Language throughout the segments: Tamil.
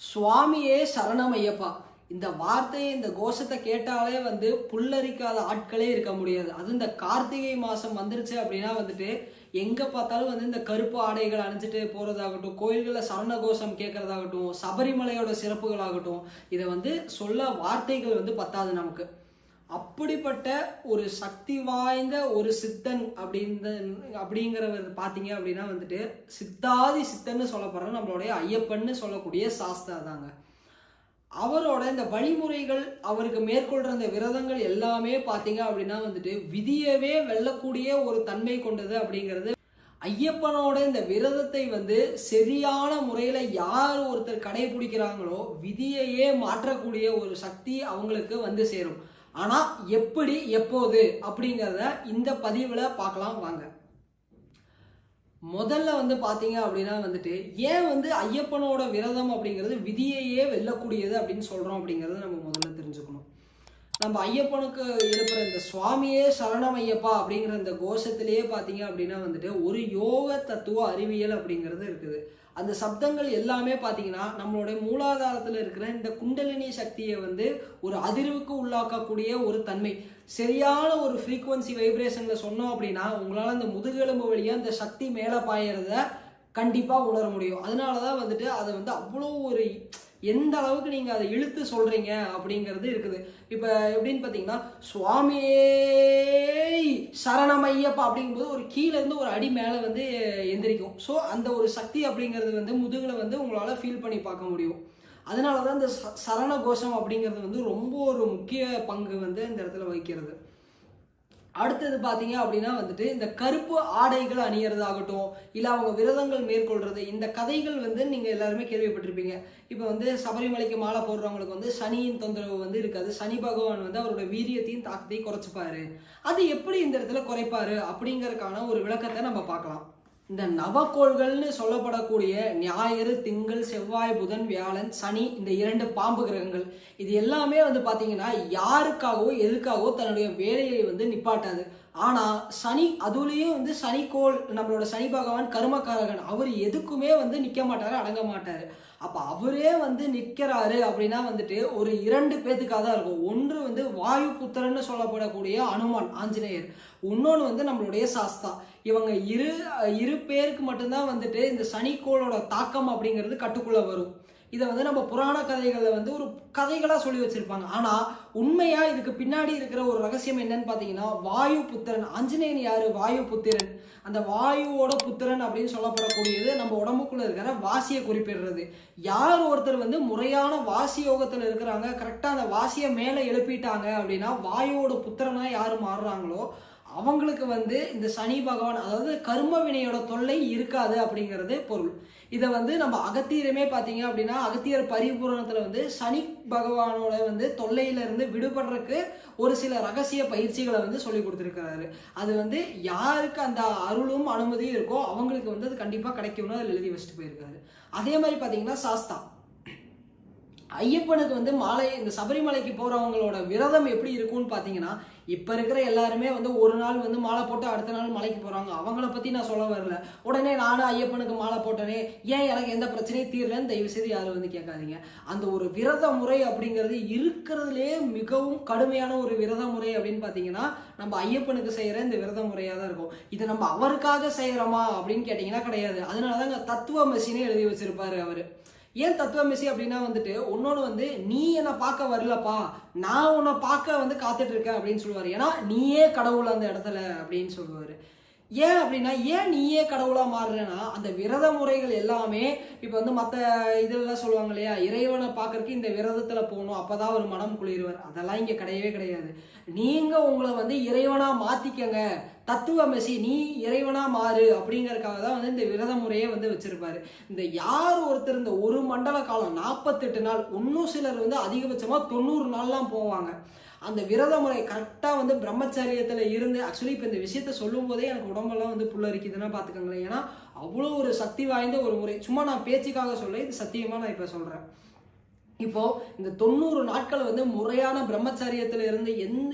சுவாமியே சரணமையப்பா. இந்த வார்த்தையை இந்த கோஷத்தை கேட்டாலே புல்லரிக்காத ஆட்களே இருக்க முடியாது. அது இந்த கார்த்திகை மாசம் வந்துருச்சு அப்படின்னா எங்க பார்த்தாலும் இந்த கருப்பு ஆடைகள் அணிஞ்சிட்டு போறதாகட்டும், கோயில்களில் சரண கோஷம் கேட்கறதாகட்டும், சபரிமலையோட சிறப்புகளாகட்டும், இதை சொல்ல வார்த்தைகள் பத்தாது நமக்கு. அப்படிப்பட்ட ஒரு சக்தி வாய்ந்த ஒரு சித்தன் அப்படிங்கிறவர் பார்த்தீங்க அப்படின்னா சித்தாதி சித்தன்னு சொல்லப்படுற நம்மளுடைய ஐயப்பன்னு சொல்லக்கூடிய சாஸ்தா தாங்க. அவரோட இந்த வழிமுறைகள், அவருக்கு மேற்கொள்ற இந்த விரதங்கள் எல்லாமே பார்த்தீங்க அப்படின்னா விதியவே வெல்லக்கூடிய ஒரு தன்மை கொண்டது அப்படிங்கிறது. ஐயப்பனோட இந்த விரதத்தை சரியான முறையில யார் ஒருத்தர் கடைபிடிக்கிறாங்களோ விதியையே மாற்றக்கூடிய ஒரு சக்தி அவங்களுக்கு சேரும். ஆனா எப்படி, எப்போது அப்படிங்கிறத இந்த பதிவுல பார்க்கலாம் வாங்க. முதல்ல பாத்தீங்க அப்படின்னா ஏன் ஐயப்பனோட விரதம் அப்படிங்கிறது விதியையே வெல்லக்கூடியது அப்படின்னு சொல்றோம் அப்படிங்கறத நம்ம முதல்ல தெரிஞ்சுக்கணும். நம்ம ஐயப்பனுக்கு இருக்கிற இந்த சுவாமியே சரணம் ஐயப்பா அப்படிங்கிற இந்த கோஷத்திலேயே பாத்தீங்க அப்படின்னா ஒரு யோக தத்துவ அறிவியல் அப்படிங்கிறது இருக்குது. அந்த சப்தங்கள் எல்லாமே பாத்தீங்கன்னா நம்மளுடைய மூலாதாரத்துல இருக்கிற இந்த குண்டலினி சக்தியை ஒரு அதிர்வுக்கு உள்ளாக்கக்கூடிய ஒரு தன்மை. சரியான ஒரு ஃப்ரீக்குவன்சி வைப்ரேஷன்ல சொன்னோம் அப்படின்னா உங்களால அந்த முதுகெலும்பு வழியா அந்த சக்தி மேல பாயறத கண்டிப்பா உணர முடியும். அதனாலதான் அதை அவ்வளோ ஒரு எந்த அளவுக்கு நீங்க அதை இழுத்து சொல்றீங்க அப்படிங்கிறது இருக்குது. இப்ப எப்படின்னு பாத்தீங்கன்னா சுவாமியே சரணமையப்பா அப்படிங்கும்போது ஒரு கீழே இருந்து ஒரு அடி மேல எந்திரிக்கும். ஸோ அந்த ஒரு சக்தி அப்படிங்கிறது முதுகுல உங்களால ஃபீல் பண்ணி பார்க்க முடியும். அதனாலதான் இந்த சரண கோஷம் அப்படிங்கிறது ரொம்ப ஒரு முக்கிய பங்கு இந்த இடத்துல வகிக்கிறது. அடுத்தது பாத்தீங்க அப்படின்னா இந்த கருப்பு ஆடைகள் அணியறதாகட்டும், இல்ல அவங்க விரதங்கள் மேற்கொள்றது, இந்த கதைகள் நீங்க எல்லாருமே கேள்விப்பட்டிருப்பீங்க. இப்ப சபரிமலைக்கு மாலை போடுறவங்களுக்கு சனியின் தொந்தரவு இருக்காது. சனி பகவான் அவரோட வீரியத்தையும் தாக்கத்தையும் குறைச்சுப்பாரு. அது எப்படி இந்த இடத்துல குறைப்பாரு அப்படிங்கறதுக்கான ஒரு விளக்கத்தை நம்ம பார்க்கலாம். இந்த நவக்கோள்கள்னு சொல்லப்படக்கூடிய ஞாயிறு, திங்கள், செவ்வாய், புதன், வியாழன், சனி, இந்த 2 பாம்பு கிரகங்கள், இது எல்லாமே பாத்தீங்கன்னா யாருக்காகவோ எதுக்காகவோ தன்னுடைய வேலையை நிப்பாட்டாது. ஆனா சனி, அதுலயும் சனிக்கோள், நம்மளோட சனி பகவான் கர்மகாரகன், அவர் எதுக்குமே நிக்க மாட்டாரு, அடங்க மாட்டாரு. அப்ப அவரே நிக்கிறாரு அப்படின்னா ஒரு 2 பேத்துக்காக தான் இருக்கும். ஒன்று வாயு புத்திரன்னு சொல்லப்படக்கூடிய அனுமான் ஆஞ்சநேயர், இன்னொன்னு நம்மளுடைய சாஸ்தா. இவங்க இரு பேருக்கு மட்டும்தான் இந்த சனிக்கோளோட தாக்கம் அப்படிங்கிறது கட்டுக்குள்ள வரும். இதை நம்ம புராண கதைகள்ல ஒரு கதைகளா சொல்லி வச்சிருப்பாங்க. ஆனா உண்மையா இதுக்கு பின்னாடி இருக்கிற ஒரு ரகசியம் என்னன்னு பாத்தீங்கன்னா வாயு புத்திரன். ஆஞ்சநேயன் யாரு? வாயு புத்திரன். அந்த வாயுவோட புத்திரன் அப்படின்னு சொல்லப்படக்கூடியது நம்ம உடம்புக்குள்ள இருக்கிற வாசியை குறிப்பிடுறது. யார் ஒருத்தர் முறையான வாசி யோகத்துல இருக்கிறாங்க, கரெக்டா அந்த வாசியை மேல எழுப்பிட்டாங்க அப்படின்னா வாயுவோட புத்திரனா யாரு மாறுறாங்களோ அவங்களுக்கு இந்த சனி பகவான், அதாவது கர்ம வினையோட தொல்லை இருக்காது அப்படிங்கிறது பொருள். இதை நம்ம அகத்தியருமே பாத்தீங்க அப்படின்னா அகத்தியர் பரிபூரணத்துல சனி பகவானோட தொல்லையில இருந்து விடுபடுறதுக்கு ஒரு சில ரகசிய பயிற்சிகளை சொல்லி கொடுத்திருக்கிறாரு. அது யாருக்கு அந்த அருளும் அனுமதியும் இருக்கோ அவங்களுக்கு அது கண்டிப்பா கிடைக்கும்னு அதில் எழுதி வச்சுட்டு போயிருக்காரு. அதே மாதிரி பாத்தீங்கன்னா சாஸ்தா ஐயப்பனுக்கு மாலை, இந்த சபரிமலைக்கு போறவங்களோட விரதம் எப்படி இருக்கும்னு பாத்தீங்கன்னா, இப்ப இருக்கிற எல்லாருமே ஒரு நாள் மாலை போட்டு அடுத்த நாள் மலைக்கு போறாங்க. அவங்கள பத்தி நான் சொல்ல வரல. உடனே நானும் ஐயப்பனுக்கு மாலை போட்டனே, ஏன் எனக்கு எந்த பிரச்சனையும் தீரலன்னு தயவு செய்து யாரும் கேட்காதீங்க. அந்த ஒரு விரத முறை அப்படிங்கிறது இருக்கிறதுலே மிகவும் கடுமையான ஒரு விரத முறை அப்படின்னு பாத்தீங்கன்னா நம்ம ஐயப்பனுக்கு செய்யற இந்த விரத முறையா தான் இருக்கும். இது நம்ம அவருக்காக செய்யறோமா அப்படின்னு கேட்டீங்கன்னா கிடையாது. அதனாலதாங்க தத்துவ மெஷினே எழுதி வச்சிருப்பாரு அவரு. ஏன் தத்துவ மெசி அப்படின்னா ஒன்னொன்னு நீ என்னை பார்க்க வரலப்பா, நான் உன்னை பார்க்க காத்துட்டு இருக்கேன் அப்படின்னு சொல்லுவாரு. ஏன்னா நீயே கடவுள் அந்த இடத்துல அப்படின்னு சொல்லுவாரு. ஏன் அப்படின்னா, ஏன் நீயே கடவுளா மாறுறேன்னா அந்த விரத முறைகள் எல்லாமே இப்ப மத்த இதெல்லாம் சொல்லுவாங்க இல்லையா, இறைவனை பார்க்கறதுக்கு இந்த விரதத்துல போகணும் அப்பதான் ஒரு மனம் குளிர்வார். அதெல்லாம் இங்க கிடையவே கிடையாது. நீங்க உங்களை இறைவனா மாத்திக்கங்க, தத்துவ மெசி நீ இறைவனா மாறு அப்படிங்கறதுக்காக தான் இந்த விரத முறையே வச்சிருப்பாரு. இந்த யார் ஒருத்தர் இந்த ஒரு மண்டல காலம் 48 நாள், இன்னும் சிலர் அதிகபட்சமா 90 நாள்லாம் போவாங்க. அந்த விரத முறை கரெக்டா பிரம்மச்சரியத்துல இருந்து, ஆக்சுவலி இப்ப இந்த விஷயத்த சொல்லும் போதே எனக்கு உடம்பெல்லாம் புல்லரிக்குதுன்னா பாத்துக்கோங்களேன். ஏன்னா அவ்வளவு ஒரு சக்தி வாய்ந்த ஒரு முறை. சும்மா நான் பேச்சுக்காக சொல்ல, இது சத்தியமா நான் இப்ப சொல்றேன். இப்போ இந்த 90 நாட்கள் வந்து முறையான பிரம்மச்சரியத்துல இருந்து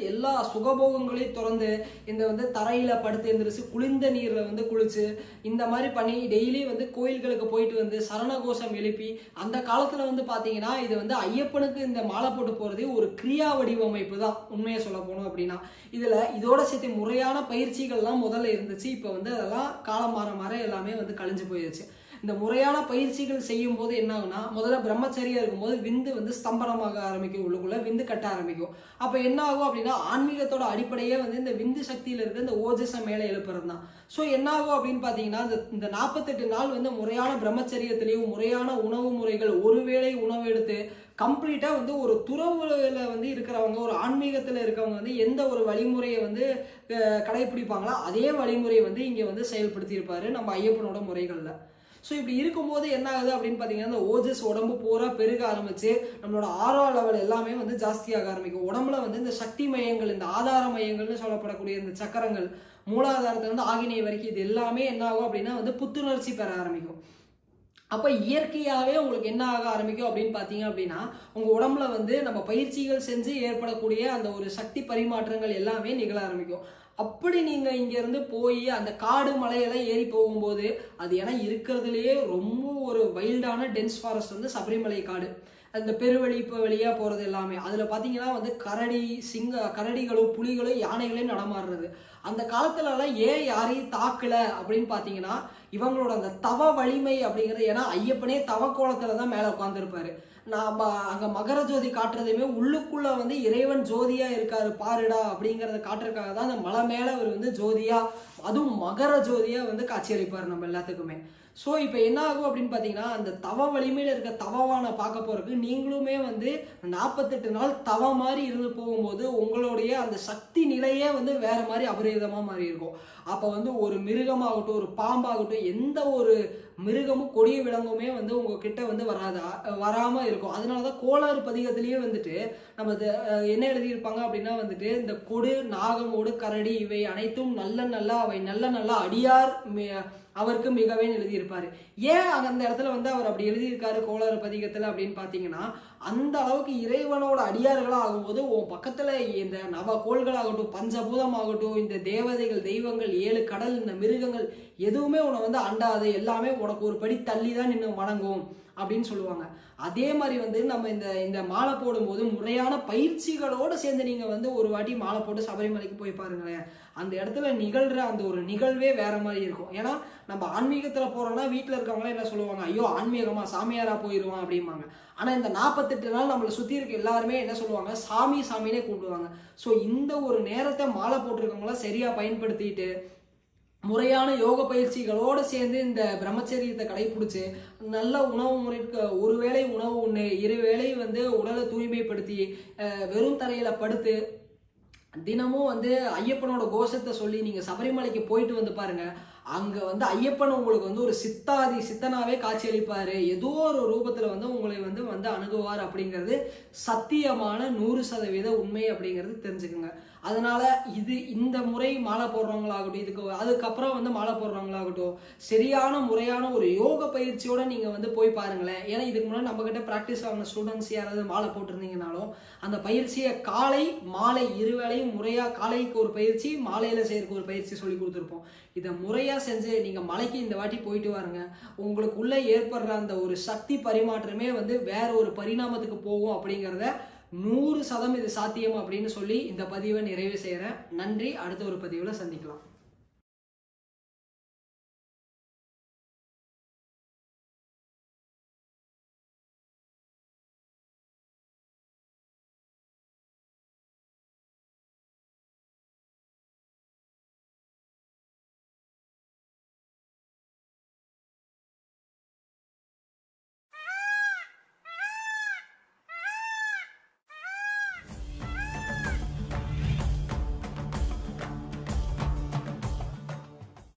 எல்லா சுகபோகங்களையும் திறந்து இந்த வந்து தரையில படுத்து எந்திரிச்சு குளிர்ந்த நீர்ல வந்து குளிச்சு இந்த மாதிரி பண்ணி டெய்லி வந்து கோயில்களுக்கு போயிட்டு வந்து சரணகோஷம் எழுப்பி அந்த காலத்துல வந்து பாத்தீங்கன்னா இது வந்து ஐயப்பனுக்கு இந்த மாலை போட்டு போறது ஒரு கிரியா வடிவமைப்பு தான் உண்மையை சொல்ல போனோம் அப்படின்னா. இதுல இதோட சேர்த்து முறையான பயிற்சிகள்லாம் முதல்ல இருந்துச்சு. இப்ப வந்து அதெல்லாம் காலம் மாற மாற எல்லாமே வந்து கழிஞ்சு போயிருச்சு. இந்த முறையான பயிற்சிகள் செய்யும் போது என்ன ஆகுனா, முதல்ல பிரம்மச்சரியா இருக்கும்போது விந்து வந்து ஸ்தம்பனமாக ஆரம்பிக்கும், உள்ளுக்குள்ள விந்து கட்ட ஆரம்பிக்கும். அப்ப என்ன ஆகும் அப்படின்னா, ஆன்மீகத்தோட அடிப்படையே வந்து இந்த விந்து சக்தியில இருக்க இந்த ஓஜஸை மேல எழுப்புறது தான். ஸோ என்ன ஆகும் அப்படின்னு பாத்தீங்கன்னா, இந்த 48 நாள் வந்து முறையான பிரம்மச்சரியத்திலையும் முறையான உணவு முறைகள், ஒருவேளை உணவு எடுத்து கம்ப்ளீட்டா வந்து ஒரு துறவுல வந்து இருக்கிறவங்க, ஒரு ஆன்மீகத்துல இருக்கவங்க வந்து எந்த ஒரு வழிமுறையை வந்து கடைபிடிப்பாங்களோ அதே வழிமுறையை வந்து இங்க வந்து செயல்படுத்தி இருப்பாரு நம்ம ஐயப்பனோட முறைகள்ல. ஸோ இப்படி இருக்கும்போது என்ன ஆகுது அப்படின்னு பார்த்தீங்கன்னா, இந்த ஓஜஸ் உடம்பு பூரா பெருக ஆரம்பிச்சு நம்மளோட ஆரோ லெவல் எல்லாமே வந்து ஜாஸ்தியாக ஆரம்பிக்கும். உடம்புல வந்து இந்த சக்தி மையங்கள், இந்த ஆதார மையங்கள்னு சொல்லப்படக்கூடிய இந்த சக்கரங்கள், மூலாதாரத்திலிருந்து ஆகினை வரைக்கும் இது எல்லாமே என்ன ஆகும் அப்படின்னா வந்து புத்துணர்ச்சி பெற ஆரம்பிக்கும். அப்ப இயற்கையாவே உங்களுக்கு என்ன ஆக ஆரம்பிக்கும் அப்படின்னு பாத்தீங்க அப்படின்னா, உங்க உடம்புல வந்து நம்ம பயிற்சிகள் செஞ்சு ஏற்படக்கூடிய அந்த ஒரு சக்தி பரிமாற்றங்கள் எல்லாமே நிகழ ஆரம்பிக்கும். அப்படி நீங்க இங்க இருந்து போய் அந்த காடு மலையெல்லாம் ஏறி போகும்போது அது ஏன்னா இருக்கிறதுலயே ரொம்ப ஒரு வைல்டான டென்ஸ் ஃபாரஸ்ட் வந்து சபரிமலை காடு. அந்த பெருவழி வழியா போறது எல்லாமே அதுல பாத்தீங்கன்னா வந்து கரடிகளும் புலிகளும் யானைகளையும் நடமாடுறது. அந்த காலத்துல எல்லாம் ஏன் யாரையும் தாக்கல அப்படின்னு பாத்தீங்கன்னா, இவங்களோட அந்த தவ வலிமை அப்படிங்கிறது. ஏன்னா ஐயப்பனே தவ கோலத்துலதான் மேல உட்கார்ந்துருப்பாரு. நாம அங்க மகர ஜோதி காட்டுறதுமே உள்ளுக்குள்ள வந்து இறைவன் ஜோதியா இருக்காரு பாருடா அப்படிங்கறத காட்டுறதுக்காக தான் அந்த மலை மேல அவர் வந்து ஜோதியா, அதுவும் மகர ஜோதியா வந்து காட்சியளிப்பாரு நம்ம எல்லாத்துக்குமே. ஸோ இப்போ என்ன ஆகும் அப்படின்னு பார்த்தீங்கன்னா, அந்த தவ வலிமையில இருக்க தவவானை பார்க்க போறதுக்கு நீங்களுமே வந்து 48 நாள் தவ மாதிரி இருந்து போகும்போது உங்களுடைய அந்த சக்தி நிலையே வந்து வேற மாதிரி அபரிதமா மாறி இருக்கும். அப்போ வந்து ஒரு மிருகமாகட்டும், ஒரு பாம்பாகட்டும், எந்த ஒரு மிருகமும் கொடிய விலங்குமே வந்து உங்ககிட்ட வந்து வராம இருக்கும். அதனாலதான் கோளாறு பதிகத்திலேயே வந்துட்டு நம்ம என்ன எழுதியிருப்பாங்க அப்படின்னா வந்துட்டு, இந்த கொடு நாகமோடு கரடி இவை அனைத்தும் நல்ல அவை நல்ல அடியார் அவருக்கு மிகவே எழுதியிருப்பாரு. ஏன் அந்த இடத்துல வந்து அவர் அப்படி எழுதியிருக்காரு கோளாறு பதிகத்துல அப்படின்னு பாத்தீங்கன்னா, அந்த அளவுக்கு இறைவனோட அடியார்களா ஆகும்போது உன் பக்கத்துல இந்த நவ கோள்களாகட்டும், பஞ்சபூதம் ஆகட்டும், இந்த தேவதைகள், தெய்வங்கள், 7 கடல், இந்த மிருகங்கள் எதுவுமே உன்னை வந்து அண்டாது, எல்லாமே உனக்கு ஒரு படி தள்ளி தான் நின்று வணங்கும் அப்படின்னு சொல்லுவாங்க. அதே மாதிரி வந்து நம்ம இந்த மாலை போடும்போது முறையான பயிற்சிகளோட சேர்ந்து நீங்க வந்து ஒரு வாட்டி மாலை போட்டு சபரிமலைக்கு போய் பாருங்களேன். அந்த இடத்துல நிகழ்ற அந்த ஒரு நிகழ்வே வேற மாதிரி இருக்கும். ஏன்னா நம்ம ஆன்மீகத்துல போறோம்னா வீட்டுல இருக்கவங்களாம் என்ன சொல்லுவாங்க, ஐயோ ஆன்மீகமா சாமியாரா போயிருவான் அப்படிம்பாங்க. ஆனா இந்த 48 நாள் நம்மளை சுத்தி இருக்க எல்லாருமே என்ன சொல்லுவாங்க, சாமினே கூப்பிடுவாங்க. ஸோ இந்த ஒரு நேரத்தை மாலை போட்டிருக்கவங்களாம் சரியா பயன்படுத்திட்டு முறையான யோக பயிற்சிகளோடு சேர்ந்து இந்த பிரம்மச்சரியத்தை கடைபிடிச்சு நல்ல உணவு முறைக்கு ஒருவேளை உணவு உண்ணு, 2 வேளை வந்து உடலை தூய்மைப்படுத்தி வெறும் தரையில படுத்து தினமும் வந்து ஐயப்பனோட கோஷத்தை சொல்லி நீங்க சபரிமலைக்கு போயிட்டு வந்து பாருங்க. அங்க வந்து ஐயப்பன் உங்களுக்கு வந்து ஒரு சித்தனாவே காட்சியளிப்பாரு. ஏதோ ஒரு ரூபத்துல வந்து உங்களை வந்து அணுகுவார் அப்படிங்கிறது சத்தியமான 100% உண்மை அப்படிங்கிறது தெரிஞ்சுக்கோங்க. அதனால இந்த முறை மாலை போடுறவங்களாகட்டும், அதுக்கப்புறம் வந்து மாலை போடுறவங்களாகட்டும், சரியான முறையான ஒரு யோக பயிற்சியோட நீங்க வந்து போய் பாருங்களேன். ஏன்னா இதுக்கு முன்னாடி நம்ம கிட்ட பிராக்டிஸ் ஆகின ஸ்டூடெண்ட்ஸ் யாராவது மாலை போட்டிருந்தீங்கனாலும் அந்த பயிற்சியை காலை மாலை 2 வேளையும் முறையா, காலைக்கு ஒரு பயிற்சி, மாலையில செய்யறதுக்கு ஒரு பயிற்சி சொல்லி கொடுத்துருப்போம். இதை முறையா செஞ்சு நீங்க மலைக்கு இந்த வாட்டி போயிட்டு வாருங்க. உங்களுக்குள்ள ஏற்படுற அந்த ஒரு சக்தி பரிமாற்றமே வந்து வேற ஒரு பரிணாமத்துக்கு போகும் அப்படிங்கிறத 100% இது சாத்தியம் அப்படின்னு சொல்லி இந்த பதிவை நிறைவு செய்யறேன். நன்றி. அடுத்த ஒரு பதிவுல சந்திக்கலாம்.